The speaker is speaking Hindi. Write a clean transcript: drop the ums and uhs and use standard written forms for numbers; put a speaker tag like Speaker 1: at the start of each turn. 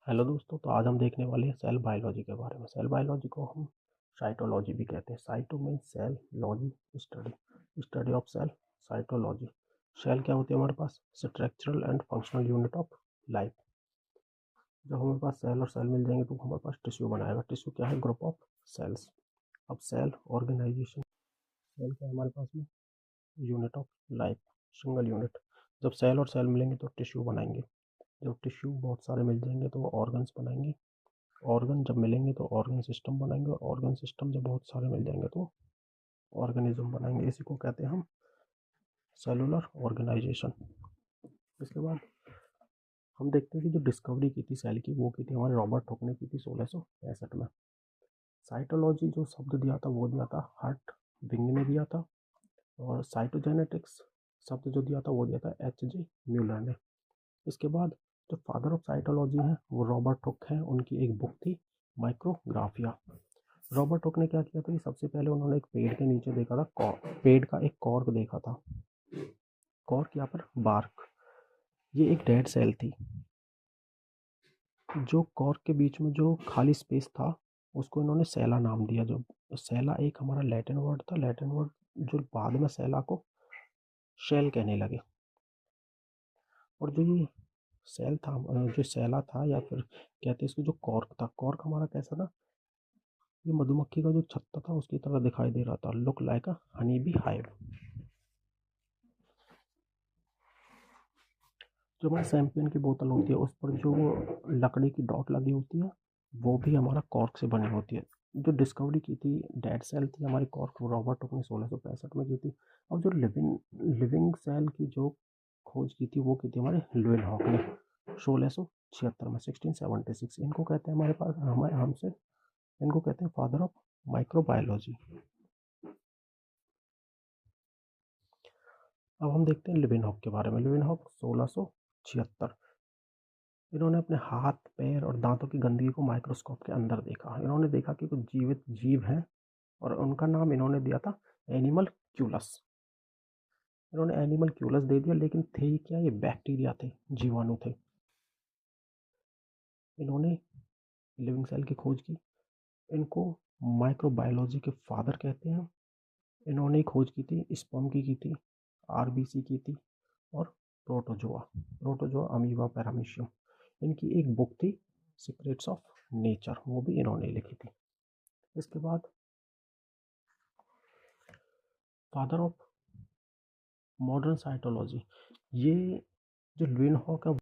Speaker 1: हेलो दोस्तों, तो आज हम देखने वाले हैं सेल बायोलॉजी के बारे में। सेल बायोलॉजी को हम साइटोलॉजी भी कहते हैं। Cyto mean cell, logy study, study of cell, cytology. Cell क्या होती है हमारे पास? Structural and functional unit of life. जब हमारे पास सेल और सेल मिल जाएंगे तो हमारे पास टिश्यू बनाएगा। टिश्यू क्या है? Group of cells. अब सेल ऑर्गेनाइजेशन, सेल क्या है हमारे पास में? Unit of life, single unit. जब सेल और सेल मिलेंगे तो टिश्यू बनाएंगे। जब टिश्यू बहुत सारे मिल जाएंगे तो ऑर्गन्स बनाएंगे। ऑर्गन जब मिलेंगे तो ऑर्गन सिस्टम बनाएंगे, और ऑर्गन सिस्टम जब बहुत सारे मिल जाएंगे तो ऑर्गेनिज्म बनाएंगे। इसी को कहते हैं हम सेलुलर ऑर्गेनाइजेशन। इसके बाद हम देखते हैं कि जो डिस्कवरी की थी सेल की, वो की थी हमारे रॉबर्ट हुक ने की थी 1665 में। साइटोलॉजी जो शब्द दिया था वो दिया था हर्ट विंग ने दिया था, और साइटोजेनेटिक्स शब्द जो दिया था वो दिया था H.G. म्यूलर ने। इसके बाद जो फादर ऑफ साइटोलॉजी है वो रॉबर्ट हुक है। उनकी एक बुक थी माइक्रोग्राफिया। रॉबर्ट हुक ने क्या किया था कि सबसे पहले उन्होंने एक पेड़ के नीचे देखा था, पेड़ का एक कॉर्क देखा था। कॉर्क यहाँ पर बार्क, ये एक डेड सेल थी। जो कॉर्क के बीच में जो खाली स्पेस था उसको इन्होंने सेला नाम दिया। जो सेला एक हमारा लैटिन वर्ड था, लैटिन वर्ड जो बाद में सेला को शेल कहने लगे। और जो ये सेल था, जो सेला था या फिर कहते हैं इसको, जो कॉर्क था, कॉर्क हमारा कैसा था? ये मधुमक्खी का जो छत्ता था उसकी तरह दिखाई दे रहा था, लुक लाइक अ हनी बी हाइव। जो हमारी सैम्पियन की बोतल होती है उस पर जो लकड़ी की डॉट लगी होती है वो भी हमारा कॉर्क से बनी होती है। जो डिस्कवरी की थी डेड सेल थी हमारी कॉर्क, रॉबर्ट हुक ने 1665 में की थी। और जो लिविंग सेल की जो खोज की थी वो की थी हमारे लुईन हॉक ने 1676 में, 1676। इनको कहते हैं हमारे पास, हमारे हमसे इनको कहते हैं फादर ऑफ माइक्रोबायोलॉजी। अब हम देखते हैं लिविन हॉक के बारे में। लिविन हॉक 1676, इन्होंने अपने हाथ पैर और दांतों की गंदगी को माइक्रोस्कोप के अंदर देखा। इन्होंने देखा कि कुछ जीवित जीव हैं और उनका नाम इन्होंने दिया था एनिमल क्यूलस। इन्होंने एनिमल क्यूलस दे दिया, लेकिन थे ही क्या? ये बैक्टीरिया थे, जीवाणु थे। इन्होंने लिविंग सेल की खोज की। इनको माइक्रोबायोलॉजी के फादर कहते हैं। इन्होंने खोज की थी स्पर्म की थी, आरबीसी की थी, और प्रोटोजोआ, प्रोटोजोआ अमीबा पैरामीशियम। इनकी एक बुक थी सीक्रेट्स ऑफ नेचर, वो भी इन्होंने लिखी थी। इसके बाद फादर ऑफ मॉडर्न साइटोलॉजी, ये जो लुईन हॉक है